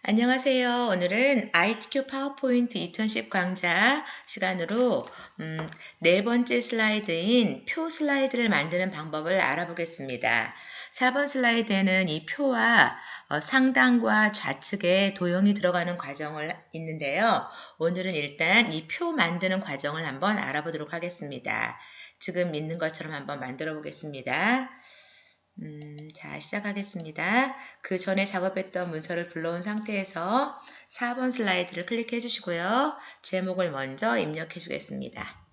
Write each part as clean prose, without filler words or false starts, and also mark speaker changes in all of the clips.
Speaker 1: 안녕하세요. 오늘은 ITQ 파워포인트 2010 강좌 시간으로 네 번째 슬라이드인 표 슬라이드를 만드는 방법을 알아보겠습니다. 4번 슬라이드에는 이 표와 상단과 좌측에 도형이 들어가는 과정을 있는데요. 오늘은 일단 이 표 만드는 과정을 한번 알아보도록 하겠습니다. 지금 있는 것처럼 한번 만들어 보겠습니다. 자, 시작하겠습니다. 그 전에 작업했던 문서를 불러온 상태에서 4번 슬라이드를 클릭해 주시고요. 제목을 먼저 입력해 주겠습니다.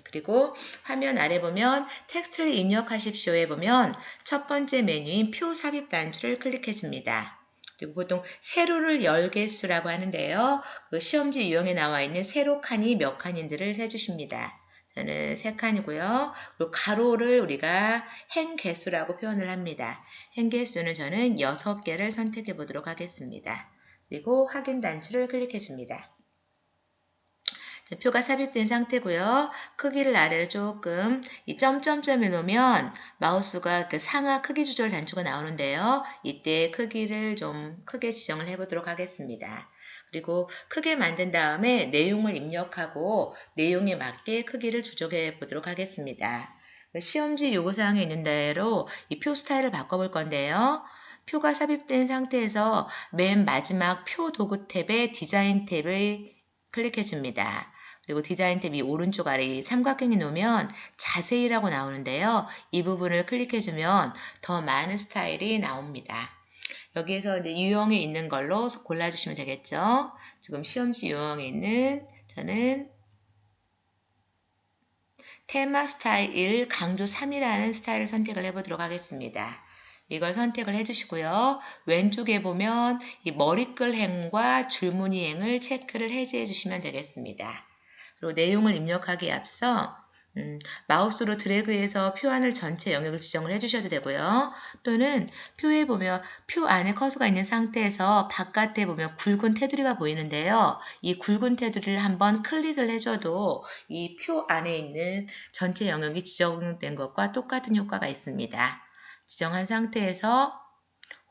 Speaker 1: 그리고 화면 아래 보면 텍스트를 입력하십시오에 보면 첫 번째 메뉴인 표 삽입 단추를 클릭해 줍니다. 그리고 보통 세로를 열 개수라고 하는데요. 그 시험지 유형에 나와 있는 세로 칸이 몇 칸인지를 해주십니다. 저는 3칸이고요. 그리고 가로를 우리가 행 개수라고 표현을 합니다. 행 개수는 저는 6개를 선택해 보도록 하겠습니다. 그리고 확인 단추를 클릭해 줍니다. 표가 삽입된 상태고요. 크기를 아래로 조금 이 점점점에 놓으면 마우스가 그 상하 크기 조절 단추가 나오는데요. 이때 크기를 좀 크게 지정을 해보도록 하겠습니다. 그리고 크게 만든 다음에 내용을 입력하고 내용에 맞게 크기를 조절해 보도록 하겠습니다. 시험지 요구사항에 있는 대로 이 표 스타일을 바꿔볼 건데요. 표가 삽입된 상태에서 맨 마지막 표 도구 탭에 디자인 탭을 클릭해 줍니다. 그리고 디자인 탭 이 오른쪽 아래 이 삼각형이 놓으면 자세히라고 나오는데요. 이 부분을 클릭해주면 더 많은 스타일이 나옵니다. 여기에서 이제 유형에 있는 걸로 골라주시면 되겠죠. 지금 시험지 유형에 있는 저는 테마 스타일 강조 3이라는 스타일을 선택을 해보도록 하겠습니다. 이걸 선택을 해주시고요. 왼쪽에 보면 이 머리끌 행과 줄무늬 행을 체크를 해제해 주시면 되겠습니다. 그리고 내용을 입력하기에 앞서 마우스로 드래그해서 표 안을 전체 영역을 지정을 해주셔도 되고요. 또는 표에 보면 표 안에 커서가 있는 상태에서 바깥에 보면 굵은 테두리가 보이는데요. 이 굵은 테두리를 한번 클릭을 해줘도 이 표 안에 있는 전체 영역이 지정된 것과 똑같은 효과가 있습니다. 지정한 상태에서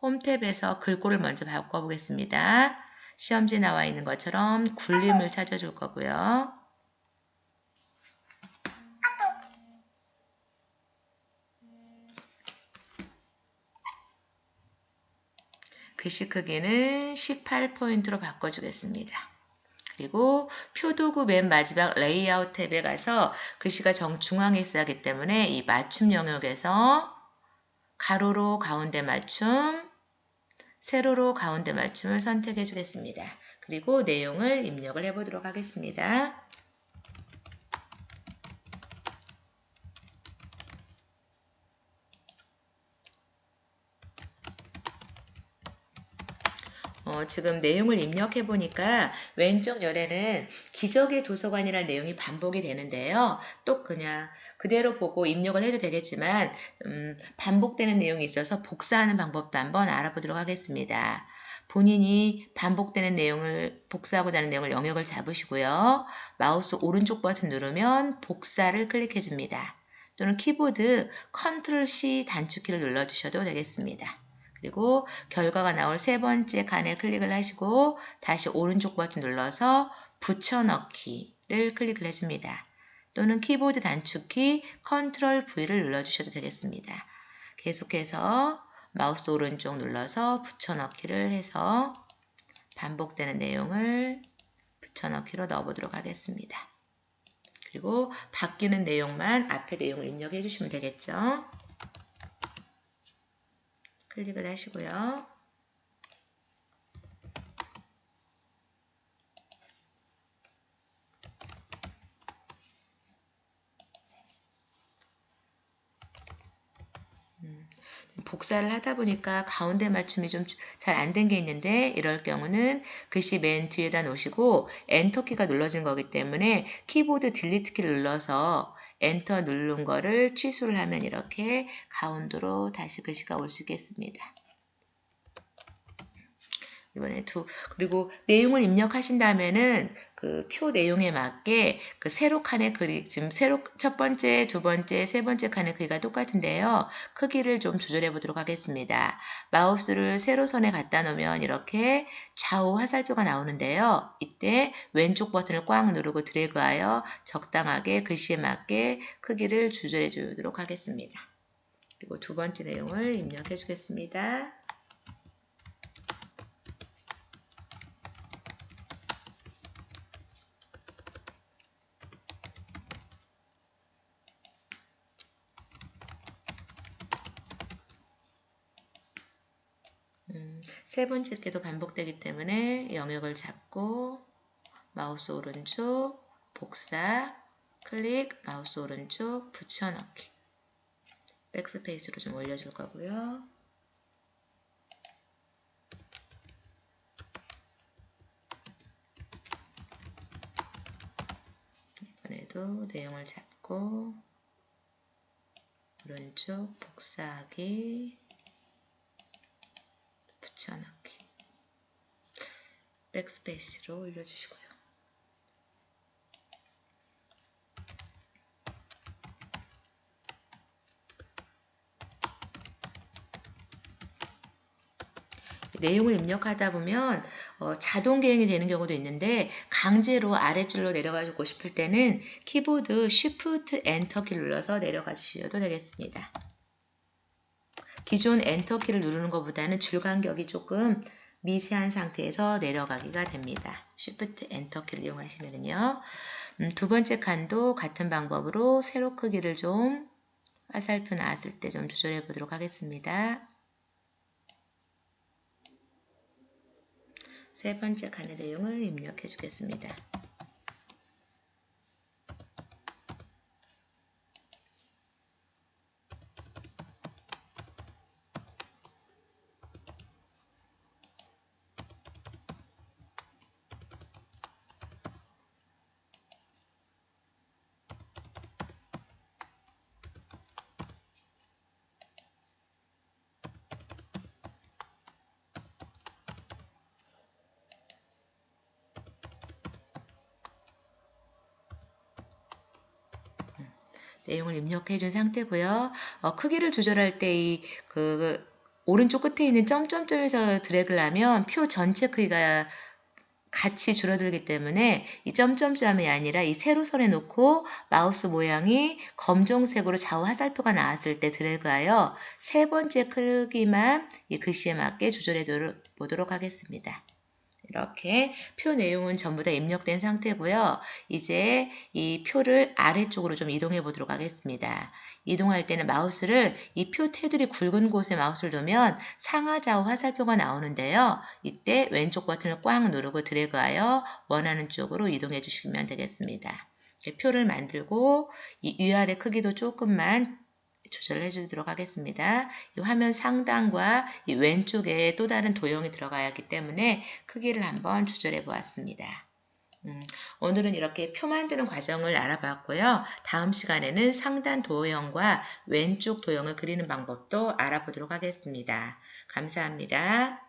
Speaker 1: 홈 탭에서 글꼴을 먼저 바꿔보겠습니다. 시험지에 나와 있는 것처럼 굴림을 찾아줄 거고요. 글씨 크기는 18포인트로 바꿔주겠습니다. 그리고 표도구 맨 마지막 레이아웃 탭에 가서 글씨가 정중앙에 있어야 하기 때문에 이 맞춤 영역에서 가로로 가운데 맞춤, 세로로 가운데 맞춤을 선택해 주겠습니다. 그리고 내용을 입력을 해보도록 하겠습니다. 지금 내용을 입력해 보니까 왼쪽 열에는 기적의 도서관이라는 내용이 반복이 되는데요. 또 그냥 그대로 보고 입력을 해도 되겠지만 반복되는 내용이 있어서 복사하는 방법도 한번 알아보도록 하겠습니다. 본인이 반복되는 내용을 복사하고자 하는 내용을 영역을 잡으시고요. 마우스 오른쪽 버튼 누르면 복사를 클릭해 줍니다. 또는 키보드 Ctrl C 단축키를 눌러 주셔도 되겠습니다. 그리고 결과가 나올 세 번째 칸에 클릭을 하시고 다시 오른쪽 버튼 눌러서 붙여넣기를 클릭을 해줍니다. 또는 키보드 단축키 Ctrl V를 눌러주셔도 되겠습니다. 계속해서 마우스 오른쪽 눌러서 붙여넣기를 해서 반복되는 내용을 붙여넣기로 넣어보도록 하겠습니다. 그리고 바뀌는 내용만 앞에 내용을 입력해 주시면 되겠죠. 클릭을 하시고요. 복사를 하다 보니까 가운데 맞춤이 좀 잘 안 된 게 있는데 이럴 경우는 글씨 맨 뒤에다 놓으시고 엔터키가 눌러진 거기 때문에 키보드 딜리트 키를 눌러서 엔터 누른 거를 취소를 하면 이렇게 가운데로 다시 글씨가 올 수 있겠습니다. 이번에 그리고 내용을 입력하신 다음에는 그 표 내용에 맞게 그 세로 칸의 지금 첫 번째, 두 번째, 세 번째 칸의 크기가 똑같은데요. 크기를 좀 조절해 보도록 하겠습니다. 마우스를 세로선에 갖다 놓으면 이렇게 좌우 화살표가 나오는데요. 이때 왼쪽 버튼을 꽉 누르고 드래그하여 적당하게 글씨에 맞게 크기를 조절해 주도록 하겠습니다. 그리고 두 번째 내용을 입력해 주겠습니다. 세 번째 게도 반복되기 때문에 영역을 잡고 마우스 오른쪽 복사 클릭 마우스 오른쪽 붙여넣기 백스페이스로 좀 올려줄 거고요. 이번에도 내용을 잡고 오른쪽 복사하기 붙여넣기 백스페이스로 올려주시고요. 내용을 입력하다 보면 자동 개행이 되는 경우도 있는데 강제로 아래줄로 내려가고 싶을 때는 키보드 Shift Enter 키를 눌러서 내려가 주셔도 되겠습니다. 기존 엔터 키를 누르는 것보다는 줄 간격이 조금 미세한 상태에서 내려가기가 됩니다. Shift Enter 키를 이용하시면요. 두 번째 칸도 같은 방법으로 세로 크기를 좀 화살표 나왔을 때 좀 조절해 보도록 하겠습니다. 세 번째 칸의 내용을 입력해 주겠습니다. 내용을 입력해 준 상태고요. 크기를 조절할 때 오른쪽 끝에 있는 점점점에서 드래그를 하면 표 전체 크기가 같이 줄어들기 때문에 이 점점점이 아니라 이 세로선에 놓고 마우스 모양이 검정색으로 좌우 화살표가 나왔을 때 드래그하여 세 번째 크기만 이 글씨에 맞게 조절해 보도록 하겠습니다. 이렇게 표 내용은 전부 다 입력된 상태고요. 이제 이 표를 아래쪽으로 좀 이동해 보도록 하겠습니다. 이동할 때는 마우스를 이 표 테두리 굵은 곳에 마우스를 두면 상하 좌우 화살표가 나오는데요. 이때 왼쪽 버튼을 꽉 누르고 드래그하여 원하는 쪽으로 이동해 주시면 되겠습니다. 표를 만들고 이 위아래 크기도 조금만 조절해 주도록 하겠습니다. 이 화면 상단과 이 왼쪽에 또 다른 도형이 들어가야 하기 때문에 크기를 한번 조절해 보았습니다. 오늘은 이렇게 표 만드는 과정을 알아봤고요. 다음 시간에는 상단 도형과 왼쪽 도형을 그리는 방법도 알아보도록 하겠습니다. 감사합니다.